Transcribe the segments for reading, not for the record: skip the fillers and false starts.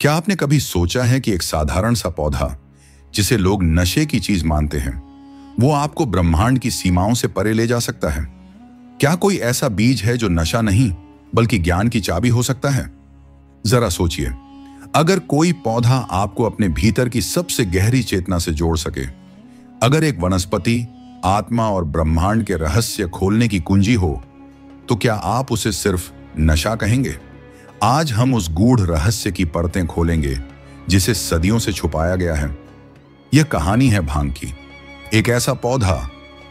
क्या आपने कभी सोचा है कि एक साधारण सा पौधा जिसे लोग नशे की चीज मानते हैं, वो आपको ब्रह्मांड की सीमाओं से परे ले जा सकता है? क्या कोई ऐसा बीज है जो नशा नहीं बल्कि ज्ञान की चाबी हो सकता है? जरा सोचिए, अगर कोई पौधा आपको अपने भीतर की सबसे गहरी चेतना से जोड़ सके, अगर एक वनस्पति आत्मा और ब्रह्मांड के रहस्य खोलने की कुंजी हो, तो क्या आप उसे सिर्फ नशा कहेंगे? आज हम उस गूढ़ रहस्य की परतें खोलेंगे जिसे सदियों से छुपाया गया है। यह कहानी है भांग की, एक ऐसा पौधा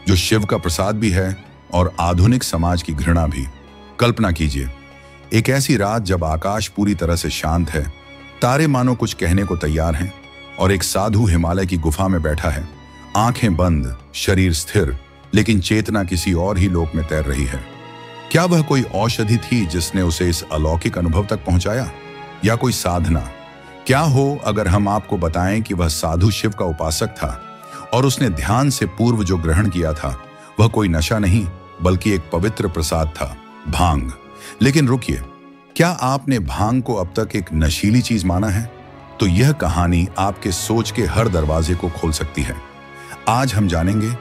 जो शिव का प्रसाद भी है और आधुनिक समाज की घृणा भी। कल्पना कीजिए, एक ऐसी रात जब आकाश पूरी तरह से शांत है, तारे मानो कुछ कहने को तैयार हैं और एक साधु हिमालय की गुफा में बैठा है, आंखें बंद, शरीर स्थिर, लेकिन चेतना किसी और ही लोक में तैर रही है। क्या वह कोई औषधि थी जिसने उसे इस अलौकिक अनुभव तक पहुंचाया, या कोई साधना? क्या हो अगर हम आपको बताएं कि वह साधु शिव का उपासक था और उसने ध्यान से पूर्व जो ग्रहण किया था वह कोई नशा नहीं बल्कि एक पवित्र प्रसाद था, भांग। लेकिन रुकिए, क्या आपने भांग को अब तक एक नशीली चीज माना है? तो यह कहानी आपके सोच के हर दरवाजे को खोल सकती है। आज हम जानेंगे,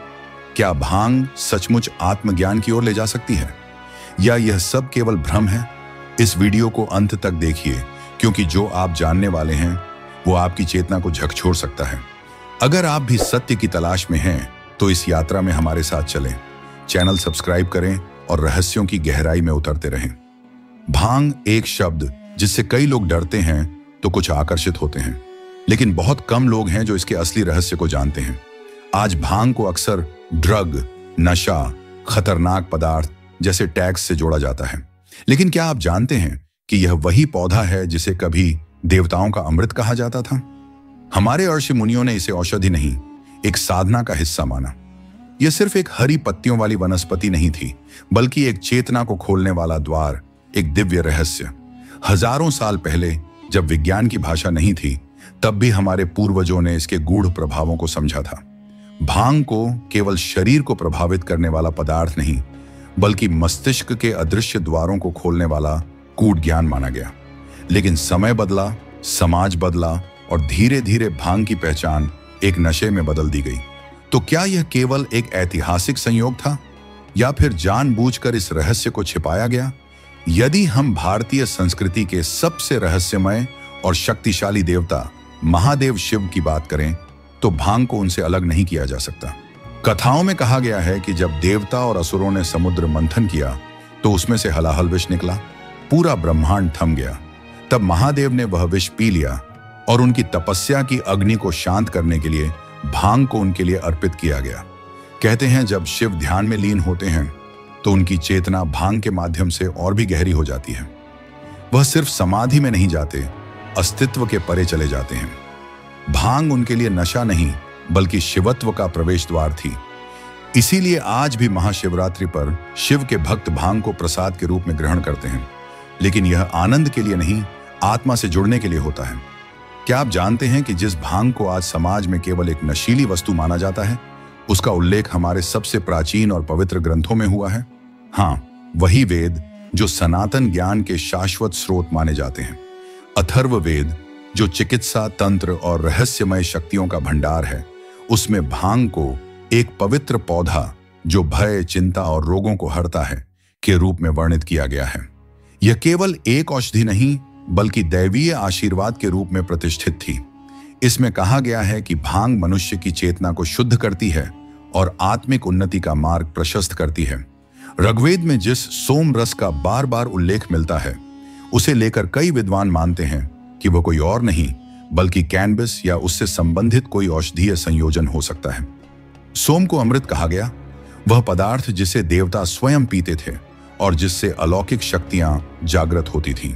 क्या भांग सचमुच आत्मज्ञान की ओर ले जा सकती है, या यह सब केवल भ्रम है? इस वीडियो को अंत तक देखिए, क्योंकि जो आप जानने वाले हैं वो आपकी चेतना को झकझोर सकता है। अगर आप भी सत्य की तलाश में हैं तो इस यात्रा में हमारे साथ चलें। चैनल सब्सक्राइब करें और रहस्यों की गहराई में उतरते रहें। भांग एक शब्द जिससे कई लोग डरते हैं तो कुछ आकर्षित होते हैं, लेकिन बहुत कम लोग हैं जो इसके असली रहस्य को जानते हैं। आज भांग को अक्सर ड्रग, नशा, खतरनाक पदार्थ जैसे टैग्स से जोड़ा जाता है, लेकिन क्या आप जानते हैं कि यह वही पौधा है जिसे कभी देवताओं का अमृत कहा जाता था? हमारे ऋषि मुनियों ने इसे औषधि नहीं, एक साधना का हिस्सा माना। यह सिर्फ एक हरी पत्तियों वाली वनस्पति नहीं थी, बल्कि एक चेतना को खोलने वाला द्वार, एक दिव्य रहस्य। हजारों साल पहले जब विज्ञान की भाषा नहीं थी, तब भी हमारे पूर्वजों ने इसके गूढ़ प्रभावों को समझा था। भांग को केवल शरीर को प्रभावित करने वाला पदार्थ नहीं, बल्कि मस्तिष्क के अदृश्य द्वारों को खोलने वाला कूट ज्ञान माना गया। लेकिन समय बदला, समाज बदला और धीरे धीरे भांग की पहचान एक नशे में बदल दी गई। तो क्या यह केवल एक ऐतिहासिक संयोग था, या फिर जानबूझकर इस रहस्य को छिपाया गया? यदि हम भारतीय संस्कृति के सबसे रहस्यमय और शक्तिशाली देवता महादेव शिव की बात करें, तो भांग को उनसे अलग नहीं किया जा सकता। कथाओं में कहा गया है कि जब देवता और असुरों ने समुद्र मंथन किया तो उसमें से हलाहल विष निकला, पूरा ब्रह्मांड थम गया। तब महादेव ने वह विष पी लिया और उनकी तपस्या की अग्नि को शांत करने के लिए भांग को उनके लिए अर्पित किया गया। कहते हैं जब शिव ध्यान में लीन होते हैं तो उनकी चेतना भांग के माध्यम से और भी गहरी हो जाती है। वह सिर्फ समाधि में नहीं जाते, अस्तित्व के परे चले जाते हैं। भांग उनके लिए नशा नहीं बल्कि शिवत्व का प्रवेश द्वार थी। इसीलिए आज भी महाशिवरात्रि पर शिव के भक्त भांग को प्रसाद के रूप में ग्रहण करते हैं, लेकिन यह आनंद के लिए नहीं, आत्मा से जुड़ने के लिए होता है। क्या आप जानते हैं कि जिस भांग को आज समाज में केवल एक नशीली वस्तु माना जाता है, उसका उल्लेख हमारे सबसे प्राचीन और पवित्र ग्रंथों में हुआ है? हाँ, वही वेद जो सनातन ज्ञान के शाश्वत स्रोत माने जाते हैं। अथर्व वेद जो चिकित्सा, तंत्र और रहस्यमय शक्तियों का भंडार है, उसमें भांग को एक पवित्र पौधा जो भय, चिंता और रोगों को हरता है के रूप में वर्णित किया गया है। यह केवल एक औषधि नहीं बल्कि दैवीय आशीर्वाद के रूप में प्रतिष्ठित थी। इसमें कहा गया है कि भांग मनुष्य की चेतना को शुद्ध करती है और आत्मिक उन्नति का मार्ग प्रशस्त करती है। ऋग्वेद में जिस सोम रस का बार बार उल्लेख मिलता है, उसे लेकर कई विद्वान मानते हैं कि वह कोई और नहीं बल्कि कैनबिस या उससे संबंधित कोई औषधीय संयोजन हो सकता है। सोम को अमृत कहा गया, वह पदार्थ जिसे देवता स्वयं पीते थे और जिससे अलौकिक शक्तियां जागृत होती थीं।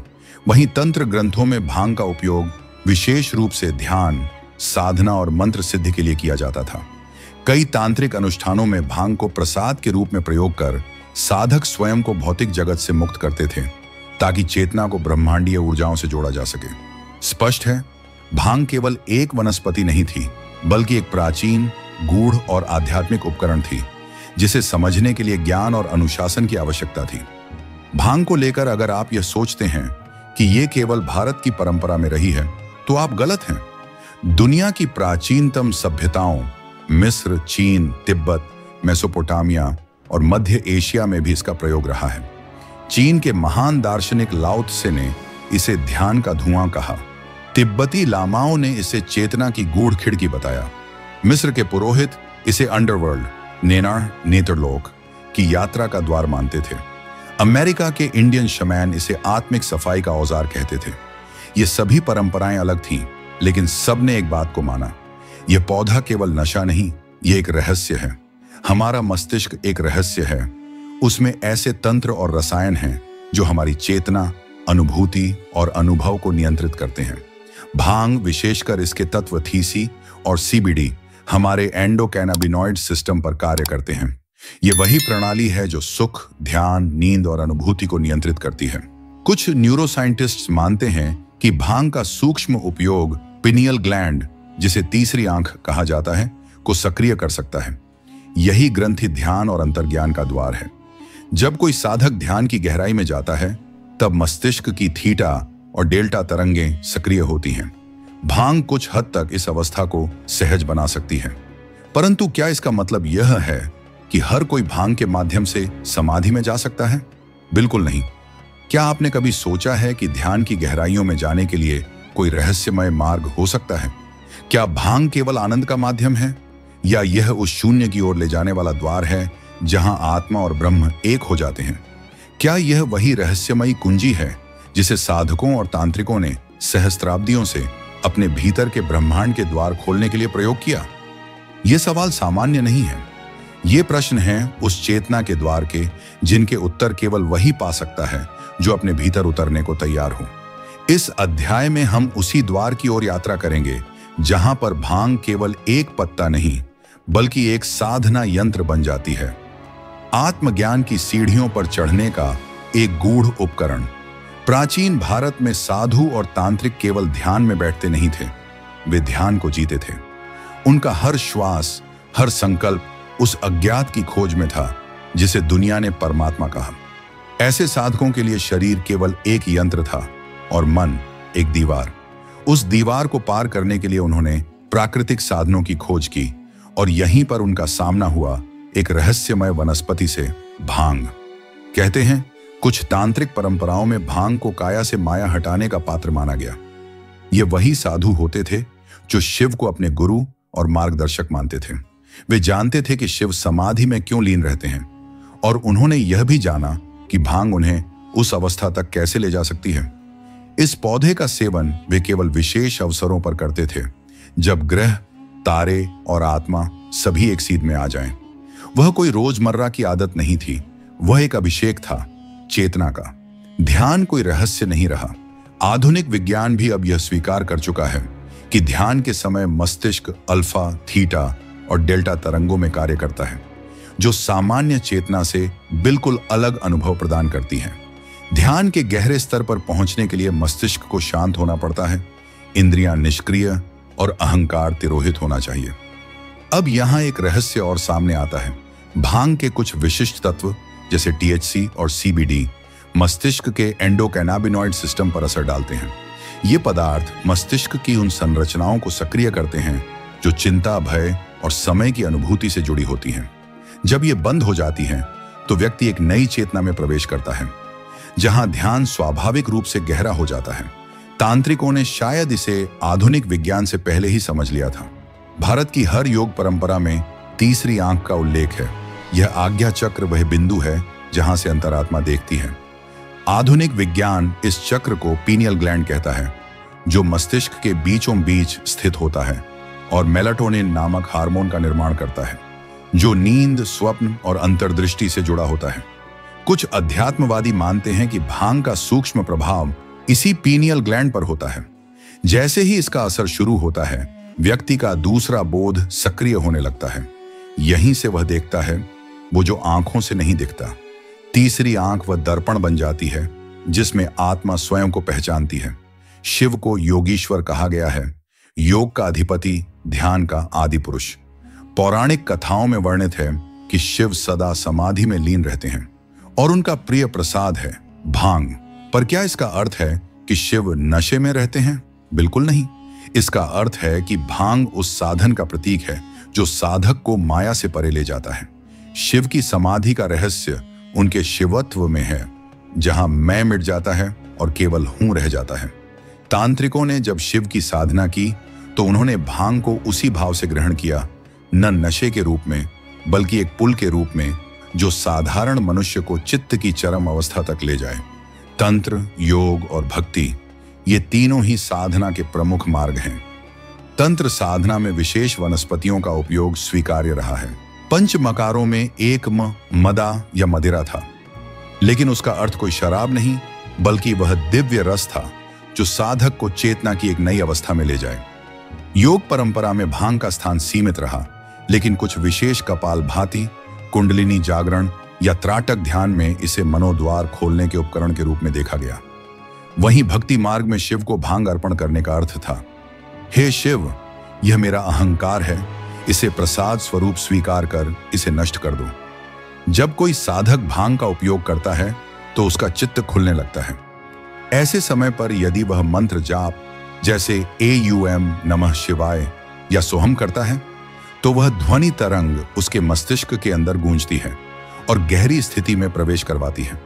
वहीं तंत्र ग्रंथों में भांग का उपयोग विशेष रूप से ध्यान, साधना और मंत्र सिद्धि के लिए किया जाता था। कई तांत्रिक अनुष्ठानों में भांग को प्रसाद के रूप में प्रयोग कर साधक स्वयं को भौतिक जगत से मुक्त करते थे, ताकि चेतना को ब्रह्मांडीय ऊर्जाओं से जोड़ा जा सके। स्पष्ट है, भांग केवल एक वनस्पति नहीं थी बल्कि एक प्राचीन, गूढ़ और आध्यात्मिक उपकरण थी, जिसे समझने के लिए ज्ञान और अनुशासन की आवश्यकता थी। भांग को लेकर अगर आप यह सोचते हैं कि ये केवल भारत की परंपरा में रही है, तो आप गलत हैं। दुनिया की प्राचीनतम सभ्यताओं मिस्र, चीन, तिब्बत, मेसोपोटामिया और मध्य एशिया में भी इसका प्रयोग रहा है। चीन के महान दार्शनिक लाओ त्से ने इसे ध्यान का धुआं कहा। तिब्बती लामाओं ने इसे चेतना की गूढ़ खिड़की बताया। मिस्र के पुरोहित इसे अंडरवर्ल्ड, नेनार, नेत्रलोक की यात्रा का द्वार मानते थे। अमेरिका के इंडियन शमैन इसे आत्मिक सफाई का औजार कहते थे। ये सभी परंपराएं अलग थीं, लेकिन सबने एक बात को माना, यह पौधा केवल नशा नहीं, ये एक रहस्य है। हमारा मस्तिष्क एक रहस्य है। उसमें ऐसे तंत्र और रसायन हैं जो हमारी चेतना, अनुभूति और अनुभव को नियंत्रित करते हैं। भांग, विशेषकर इसके तत्व थीसी और सीबीडी, हमारे एंडोकैनाबिनॉइड सिस्टम पर कार्य करते हैं। ये वही प्रणाली है जो सुख, ध्यान, नींद और अनुभूति को नियंत्रित करती है। कुछ न्यूरोसाइंटिस्ट्स मानते हैं कि भांग का सूक्ष्म उपयोग पिनियल ग्लैंड, जिसे तीसरी आंख कहा जाता है, को सक्रिय कर सकता है। यही ग्रंथि ध्यान और अंतर्ज्ञान का द्वार है। जब कोई साधक ध्यान की गहराई में जाता है, तब मस्तिष्क की थीटा और डेल्टा तरंगें सक्रिय होती हैं। भांग कुछ हद तक इस अवस्था को सहज बना सकती है। परंतु क्या इसका मतलब यह है कि हर कोई भांग के माध्यम से समाधि में जा सकता है? बिल्कुल नहीं। क्या आपने कभी सोचा है कि ध्यान की गहराइयों में जाने के लिए कोई रहस्यमय मार्ग हो सकता है? क्या भांग केवल आनंद का माध्यम है, या यह उस शून्य की ओर ले जाने वाला द्वार है जहां आत्मा और ब्रह्म एक हो जाते हैं? क्या यह वही रहस्यमयी कुंजी है जिसे साधकों और तांत्रिकों ने सहस्त्राब्दियों से अपने भीतर के ब्रह्मांड के द्वार खोलने के लिए प्रयोग किया? यह सवाल सामान्य नहीं है। ये प्रश्न हैं उस चेतना के द्वार के, जिनके उत्तर केवल वही पा सकता है जो अपने भीतर उतरने को तैयार हो। इस अध्याय में हम उसी द्वार की ओर यात्रा करेंगे जहां पर भांग केवल एक पत्ता नहीं, बल्कि एक साधना यंत्र बन जाती है। आत्मज्ञान की सीढ़ियों पर चढ़ने का एक गूढ़ उपकरण। प्राचीन भारत में साधु और तांत्रिक केवल ध्यान में बैठते नहीं थे, वे ध्यान को जीते थे। उनका हर श्वास, हर संकल्प उस अज्ञात की खोज में था जिसे दुनिया ने परमात्मा कहा। ऐसे साधकों के लिए शरीर केवल एक यंत्र था और मन एक दीवार। उस दीवार को पार करने के लिए उन्होंने प्राकृतिक साधनों की खोज की, और यहीं पर उनका सामना हुआ एक रहस्यमय वनस्पति से, भांग। कहते हैं कुछ तांत्रिक परंपराओं में भांग को काया से माया हटाने का पात्र माना गया। ये वही साधु होते थे जो शिव को अपने गुरु और मार्गदर्शक मानते थे। वे जानते थे कि शिव समाधि में क्यों लीन रहते हैं, और उन्होंने यह भी जाना कि भांग उन्हें उस अवस्था तक कैसे ले जा सकती है। इस पौधे का सेवन वे केवल विशेष अवसरों पर करते थे, जब ग्रह, तारे और आत्मा सभी एक सीध में आ जाएं। वह कोई रोजमर्रा की आदत नहीं थी, वह एक अभिषेक था, चेतना का। ध्यान कोई रहस्य नहीं रहा। आधुनिक विज्ञान भी अब यह स्वीकार कर चुका है कि ध्यान के समय मस्तिष्क अल्फा, थीटा और डेल्टा तरंगों में कार्य करता है, जो सामान्य चेतना से बिल्कुल अलग अनुभव प्रदान करती हैं। ध्यान के गहरे स्तर पर पहुंचने के लिए मस्तिष्क को शांत होना पड़ता है, इंद्रियां निष्क्रिय और अहंकार तिरोहित होना चाहिए। अब यहां एक रहस्य और सामने आता है। भांग के कुछ विशिष्ट तत्व जैसे टीएचसी और सीबीडी मस्तिष्क के एंडोकैनाबिनॉइड सिस्टम पर असर डालते हैं। ये पदार्थ मस्तिष्क की उन संरचनाओं को सक्रिय करते हैं जो चिंता, भय और समय की अनुभूति से जुड़ी होती हैं। जब ये बंद हो जाती हैं, तो व्यक्ति एक नई चेतना में प्रवेश करता है, जहां ध्यान स्वाभाविक रूप से गहरा हो जाता है। तांत्रिकों ने शायद इसे आधुनिक विज्ञान से पहले ही समझ लिया था। भारत की हर योग परंपरा में तीसरी आंख का उल्लेख है। यह आज्ञा चक्र वह बिंदु है जहां से अंतरात्मा देखती है। आधुनिक विज्ञान इस चक्र को पीनियल ग्लैंड कहता है, जो मस्तिष्क के बीचों बीच स्थित होता है और मेलाटोनिन नामक हार्मोन का निर्माण करता है, जो नींद, स्वप्न और अंतर्दृष्टि से जुड़ा होता है। कुछ अध्यात्मवादी मानते हैं कि भांग का सूक्ष्म प्रभाव इसी पीनियल ग्लैंड पर होता है। जैसे ही इसका असर शुरू होता है, व्यक्ति का दूसरा बोध सक्रिय होने लगता है। यहीं से वह देखता है वो जो आंखों से नहीं दिखता। तीसरी आंख वह दर्पण बन जाती है जिसमें आत्मा स्वयं को पहचानती है। शिव को योगीश्वर कहा गया है, योग का अधिपति, ध्यान का आदि पुरुष। पौराणिक कथाओं में वर्णित है कि शिव सदा समाधि में लीन रहते हैं और उनका प्रिय प्रसाद है भांग। पर क्या इसका अर्थ है कि शिव नशे में रहते हैं? बिल्कुल नहीं। इसका अर्थ है कि भांग उस साधन का प्रतीक है जो साधक को माया से परे ले जाता है। शिव की समाधि का रहस्य उनके शिवत्व में है, जहां मैं मिट जाता है और केवल हूं रह जाता है। तांत्रिकों ने जब शिव की साधना की तो उन्होंने भांग को उसी भाव से ग्रहण किया, न नशे के रूप में बल्कि एक पुल के रूप में जो साधारण मनुष्य को चित्त की चरम अवस्था तक ले जाए। तंत्र, योग और भक्ति, ये तीनों ही साधना के प्रमुख मार्ग हैं। तंत्र साधना में विशेष वनस्पतियों का उपयोग स्वीकार्य रहा है। पंच मकारों में एक मदा या मदिरा था, लेकिन उसका अर्थ कोई शराब नहीं बल्कि वह दिव्य रस था जो साधक को चेतना की एक नई अवस्था में ले जाए। योग परंपरा में भांग का स्थान सीमित रहा, लेकिन कुछ विशेष कपालभाति, कुंडलिनी जागरण या त्राटक ध्यान में इसे मनोद्वार खोलने के उपकरण के रूप में देखा गया। वहीं भक्ति मार्ग में शिव को भांग अर्पण करने का अर्थ था, हे शिव, यह मेरा अहंकार है, इसे प्रसाद स्वरूप स्वीकार कर इसे नष्ट कर दो। जब कोई साधक भांग का उपयोग करता है तो उसका चित्त खुलने लगता है। ऐसे समय पर यदि वह मंत्र जाप जैसे AUM नमः शिवाय या सोहम करता है तो वह ध्वनि तरंग उसके मस्तिष्क के अंदर गूंजती है और गहरी स्थिति में प्रवेश करवाती है।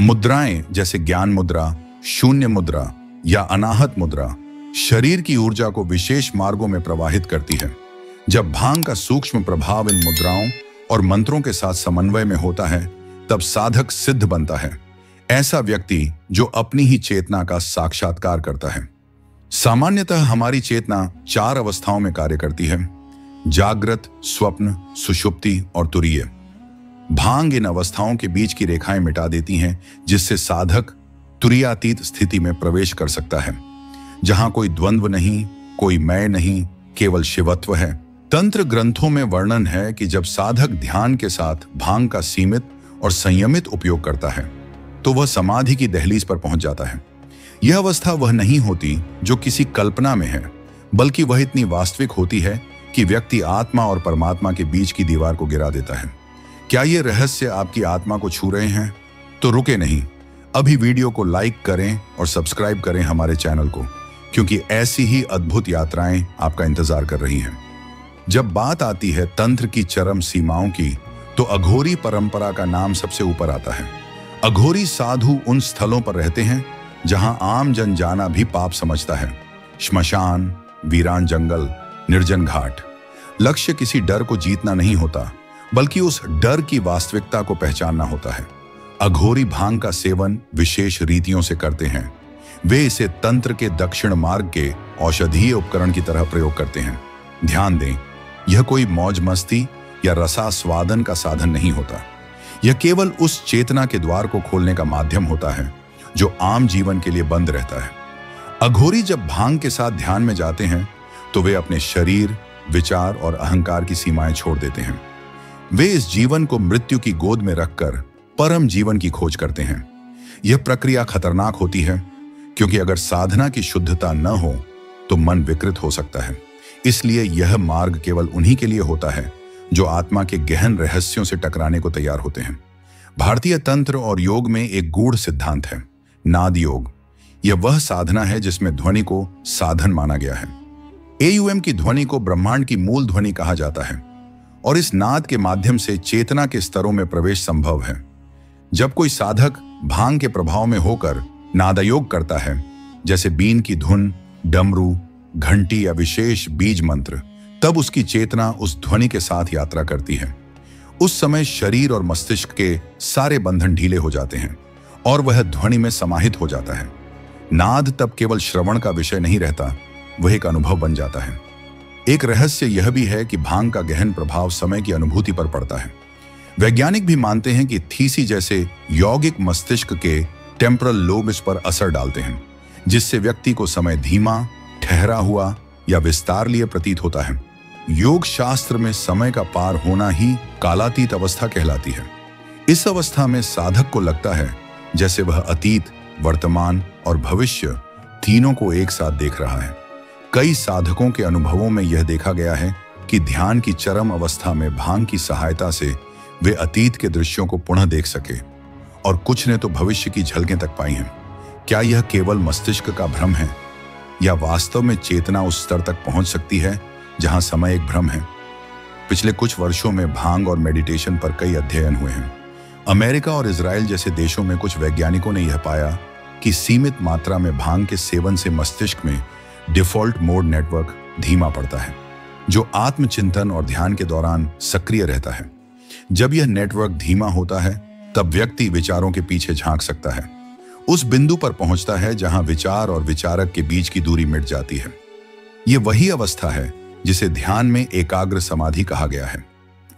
मुद्राएं जैसे ज्ञान मुद्रा, शून्य मुद्रा या अनाहत मुद्रा शरीर की ऊर्जा को विशेष मार्गों में प्रवाहित करती है। जब भांग का सूक्ष्म प्रभाव इन मुद्राओं और मंत्रों के साथ समन्वय में होता है तब साधक सिद्ध बनता है, ऐसा व्यक्ति जो अपनी ही चेतना का साक्षात्कार करता है। सामान्यतः हमारी चेतना 4 अवस्थाओं में कार्य करती है: जागृत, स्वप्न, सुषुप्ति और तुरीय। भांग इन अवस्थाओं के बीच की रेखाएं मिटा देती हैं, जिससे साधक तुरीयातीत स्थिति में प्रवेश कर सकता है, जहां कोई द्वंद्व नहीं, कोई मैं नहीं, केवल शिवत्व है। तंत्र ग्रंथों में वर्णन है कि जब साधक ध्यान के साथ भांग का सीमित और संयमित उपयोग करता है तो वह समाधि की दहलीज पर पहुंच जाता है। यह अवस्था वह नहीं होती जो किसी कल्पना में है, बल्कि वह इतनी वास्तविक होती है कि व्यक्ति आत्मा और परमात्मा के बीच की दीवार को गिरा देता है। क्या ये रहस्य आपकी आत्मा को छू रहे हैं? तो रुके नहीं, अभी वीडियो को लाइक करें और सब्सक्राइब करें हमारे चैनल को, क्योंकि ऐसी ही अद्भुत यात्राएं आपका इंतजार कर रही हैं। जब बात आती है तंत्र की चरम सीमाओं की, तो अघोरी परंपरा का नाम सबसे ऊपर आता है। अघोरी साधु उन स्थलों पर रहते हैं जहां आम जन जाना भी पाप समझता है। श्मशान, वीरान जंगल, निर्जन घाट। लक्ष्य किसी डर को जीतना नहीं होता, बल्कि उस डर की वास्तविकता को पहचानना होता है। अघोरी भांग का सेवन विशेष रीतियों से करते हैं। वे इसे तंत्र के दक्षिण मार्ग के औषधीय उपकरण की तरह प्रयोग करते हैं। ध्यान दें, यह कोई मौज मस्ती या रसास्वादन का साधन नहीं होता। यह केवल उस चेतना के द्वार को खोलने का माध्यम होता है जो आम जीवन के लिए बंद रहता है। अघोरी जब भांग के साथ ध्यान में जाते हैं तो वे अपने शरीर, विचार और अहंकार की सीमाएं छोड़ देते हैं। वे इस जीवन को मृत्यु की गोद में रखकर परम जीवन की खोज करते हैं। यह प्रक्रिया खतरनाक होती है, क्योंकि अगर साधना की शुद्धता न हो तो मन विकृत हो सकता है। इसलिए यह मार्ग केवल उन्हीं के लिए होता है जो आत्मा के गहन रहस्यों से टकराने को तैयार होते हैं। भारतीय तंत्र और योग में एक गूढ़ सिद्धांत है, नाद योग। यह वह साधना है जिसमें ध्वनि को साधन माना गया है। AUM की ध्वनि को ब्रह्मांड की मूल ध्वनि कहा जाता है और इस नाद के माध्यम से चेतना के स्तरों में प्रवेश संभव है। जब कोई साधक भांग के प्रभाव में होकर नादयोग करता है, जैसे बीन की धुन, डमरू, घंटी या विशेष बीज मंत्र, तब उसकी चेतना उस ध्वनि के साथ यात्रा करती है। उस समय शरीर और मस्तिष्क के सारे बंधन ढीले हो जाते हैं और वह ध्वनि में समाहित हो जाता है। नाद तब केवल श्रवण का विषय नहीं रहता, वह एक अनुभव बन जाता है। एक रहस्य यह भी है कि भांग का गहन प्रभाव समय की अनुभूति पर पड़ता है। वैज्ञानिक भी मानते हैं कि थीसी जैसे यौगिक मस्तिष्क के टेम्परल लोब इस पर असर डालते हैं, जिससे व्यक्ति को समय धीमा, ठहरा हुआ या विस्तार लिए प्रतीत होता है। योग शास्त्र में समय का पार होना ही कालातीत अवस्था कहलाती है। इस अवस्था में साधक को लगता है जैसे वह अतीत, वर्तमान और भविष्य तीनों को एक साथ देख रहा है। कई साधकों के अनुभवों में यह देखा गया है कि ध्यान की चरम अवस्था में भांग की सहायता से वे अतीत के दृश्यों को पुनः देख सके और कुछ ने तो भविष्य की झलकें तक पाई हैं। क्या यह केवल मस्तिष्क का भ्रम है या वास्तव में चेतना उस स्तर तक पहुंच सकती है जहां समय एक भ्रम है? पिछले कुछ वर्षों में भांग और मेडिटेशन पर कई अध्ययन हुए हैं। अमेरिका और इजराइल जैसे देशों में कुछ वैज्ञानिकों ने यह पाया कि सीमित मात्रा में भांग के सेवन से मस्तिष्क में डिफॉल्ट मोड नेटवर्क धीमा पड़ता है, जो आत्मचिंतन और ध्यान के दौरान सक्रिय रहता है। जब यह नेटवर्क धीमा होता है, तब व्यक्ति विचारों के पीछे झांक सकता है, उस बिंदु पर पहुंचता है जहां विचार और विचारक के बीच की दूरी मिट जाती है। यह वही अवस्था है जिसे ध्यान में एकाग्र समाधि कहा गया है।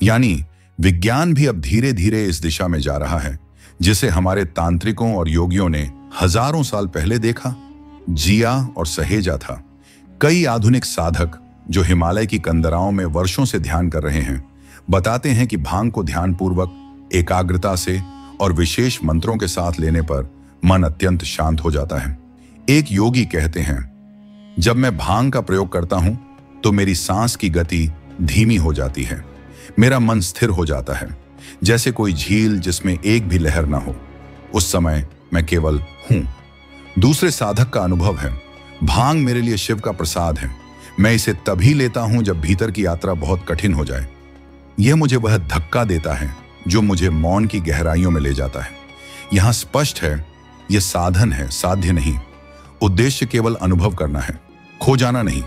यानी विज्ञान भी अब धीरे धीरे इस दिशा में जा रहा है, जिसे हमारे तांत्रिकों और योगियों ने हजारों साल पहले देखा, जिया और सहेजा था। कई आधुनिक साधक जो हिमालय की कंदराओं में वर्षों से ध्यान कर रहे हैं, बताते हैं कि भांग को ध्यानपूर्वक, एकाग्रता से और विशेष मंत्रों के साथ लेने पर मन अत्यंत शांत हो जाता है। एक योगी कहते हैं, जब मैं भांग का प्रयोग करता हूं तो मेरी सांस की गति धीमी हो जाती है, मेरा मन स्थिर हो जाता है, जैसे कोई झील जिसमें एक भी लहर ना हो। उस समय मैं केवल हूं। दूसरे साधक का अनुभव है, भांग मेरे लिए शिव का प्रसाद है। मैं इसे तभी लेता हूं जब भीतर की यात्रा बहुत कठिन हो जाए। यह मुझे वह धक्का देता है जो मुझे मौन की गहराइयों में ले जाता है। यहां स्पष्ट है, यह साधन है, साध्य नहीं। उद्देश्य केवल अनुभव करना है, खो जाना नहीं।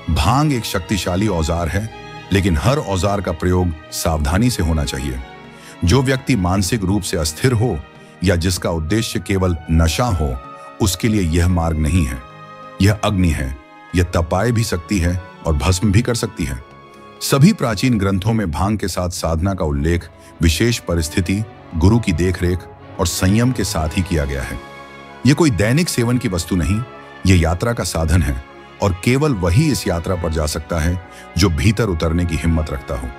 भांग एक शक्तिशाली औजार है, लेकिन हर औजार का प्रयोग सावधानी से होना चाहिए। जो व्यक्ति मानसिक रूप से अस्थिर हो या जिसका उद्देश्य केवल नशा हो, उसके लिए यह मार्ग नहीं है। यह अग्नि है, यह तपाए भी सकती है और भस्म भी कर सकती है। सभी प्राचीन ग्रंथों में भांग के साथ साधना का उल्लेख विशेष परिस्थिति, गुरु की देखरेख और संयम के साथ ही किया गया है। यह कोई दैनिक सेवन की वस्तु नहीं, यह यात्रा का साधन है और केवल वही इस यात्रा पर जा सकता है जो भीतर उतरने की हिम्मत रखता हो।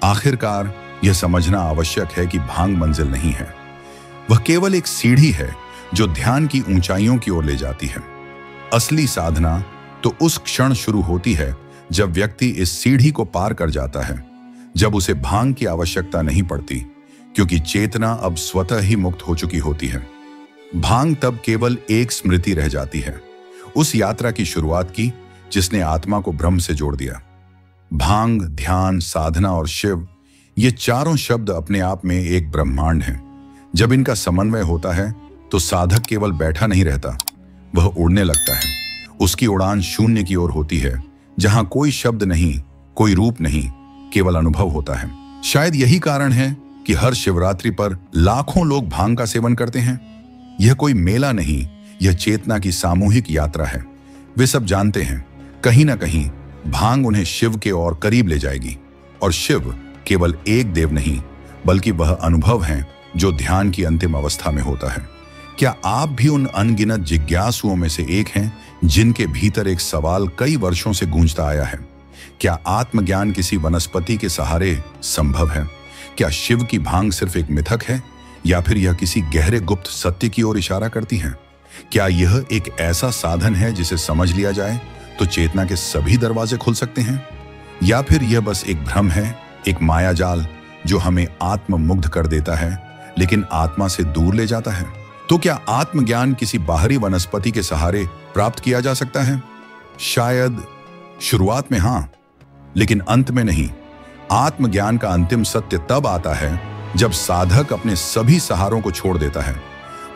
आखिरकार यह समझना आवश्यक है कि भांग मंजिल नहीं है, वह केवल एक सीढ़ी है जो ध्यान की ऊंचाइयों की ओर ले जाती है। असली साधना तो उस क्षण शुरू होती है जब व्यक्ति इस सीढ़ी को पार कर जाता है, जब उसे भांग की आवश्यकता नहीं पड़ती, क्योंकि चेतना अब स्वतः ही मुक्त हो चुकी होती है। भांग तब केवल एक स्मृति रह जाती है, उस यात्रा की शुरुआत की जिसने आत्मा को ब्रह्म से जोड़ दिया। भांग, ध्यान, साधना और शिव, ये चारों शब्द अपने आप में एक ब्रह्मांड हैं। जब इनका समन्वय होता है तो साधक केवल बैठा नहीं रहता, वह उड़ने लगता है। उसकी उड़ान शून्य की ओर होती है, जहां कोई शब्द नहीं, कोई रूप नहीं, केवल अनुभव होता है। शायद यही कारण है कि हर शिवरात्रि पर लाखों लोग भांग का सेवन करते हैं। यह कोई मेला नहीं, यह चेतना की सामूहिक यात्रा है। वे सब जानते हैं, कहीं ना कहीं भांग उन्हें शिव के और करीब ले जाएगी। और शिव केवल एक देव नहीं, बल्कि वह अनुभव है जो ध्यान की अंतिम अवस्था में होता है। क्या आप भी उन अनगिनत जिज्ञासुओं में से एक हैं जिनके भीतर एक सवाल कई वर्षों से गूंजता आया है? क्या आत्मज्ञान किसी वनस्पति के सहारे संभव है? क्या शिव की भांग सिर्फ एक मिथक है, या फिर यह किसी गहरे गुप्त सत्य की ओर इशारा करती है? क्या यह एक ऐसा साधन है जिसे समझ लिया जाए तो चेतना के सभी दरवाजे खुल सकते हैं, या फिर यह बस एक भ्रम है, एक मायाजाल जो हमें आत्ममुग्ध कर देता है लेकिन आत्मा से दूर ले जाता है? तो क्या आत्मज्ञान किसी बाहरी वनस्पति के सहारे प्राप्त किया जा सकता है? शायद शुरुआत में हां, लेकिन अंत में नहीं। आत्मज्ञान का अंतिम सत्य तब आता है जब साधक अपने सभी सहारों को छोड़ देता है।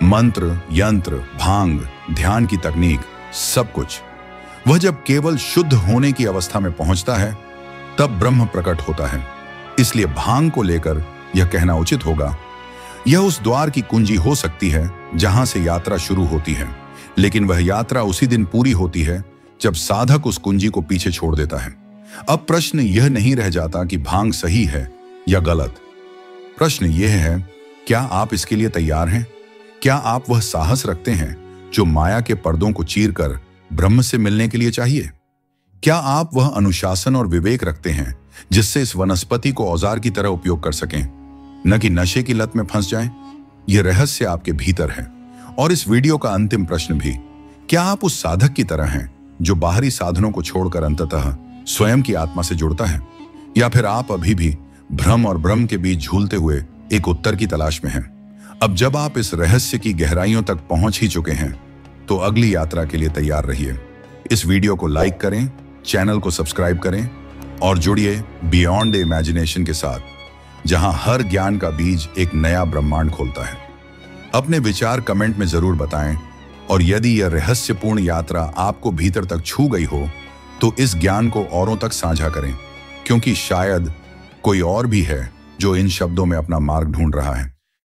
मंत्र, यंत्र, भांग, ध्यान की तकनीक, सब कुछ। वह जब केवल शुद्ध होने की अवस्था में पहुंचता है, तब ब्रह्म प्रकट होता है। इसलिए भांग को लेकर यह कहना उचित होगा, यह उस द्वार की कुंजी हो सकती है जहां से यात्रा शुरू होती है, लेकिन वह यात्रा उसी दिन पूरी होती है जब साधक उस कुंजी को पीछे छोड़ देता है। अब प्रश्न यह नहीं रह जाता कि भांग सही है या गलत। प्रश्न यह है, क्या आप इसके लिए तैयार हैं? क्या आप वह साहस रखते हैं जो माया के पर्दों को चीरकर ब्रह्म से मिलने के लिए चाहिए? क्या आप वह अनुशासन और विवेक रखते हैं जिससे इस वनस्पति को औजार की तरह उपयोग कर सकें, न कि नशे की लत में फंस जाएं? यह रहस्य आपके भीतर है। और इस वीडियो का अंतिम प्रश्न भी, क्या आप उस साधक की तरह हैं जो बाहरी साधनों को छोड़कर अंततः स्वयं की आत्मा से जुड़ता है, या फिर आप अभी भी भ्रम और ब्रह्म के बीच झूलते हुए एक उत्तर की तलाश में हैं? अब जब आप इस रहस्य की गहराइयों तक पहुंच ही चुके हैं, तो अगली यात्रा के लिए तैयार रहिए। इस वीडियो को लाइक करें, चैनल को सब्सक्राइब करें और जुड़िए बियॉन्ड द इमेजिनेशन के साथ, जहां हर ज्ञान का बीज एक नया ब्रह्मांड खोलता है। अपने विचार कमेंट में जरूर बताएं और यदि यह रहस्यपूर्ण यात्रा आपको भीतर तक छू गई हो तो इस ज्ञान को औरों तक साझा करें, क्योंकि शायद कोई और भी है जो इन शब्दों में अपना मार्ग ढूंढ रहा है।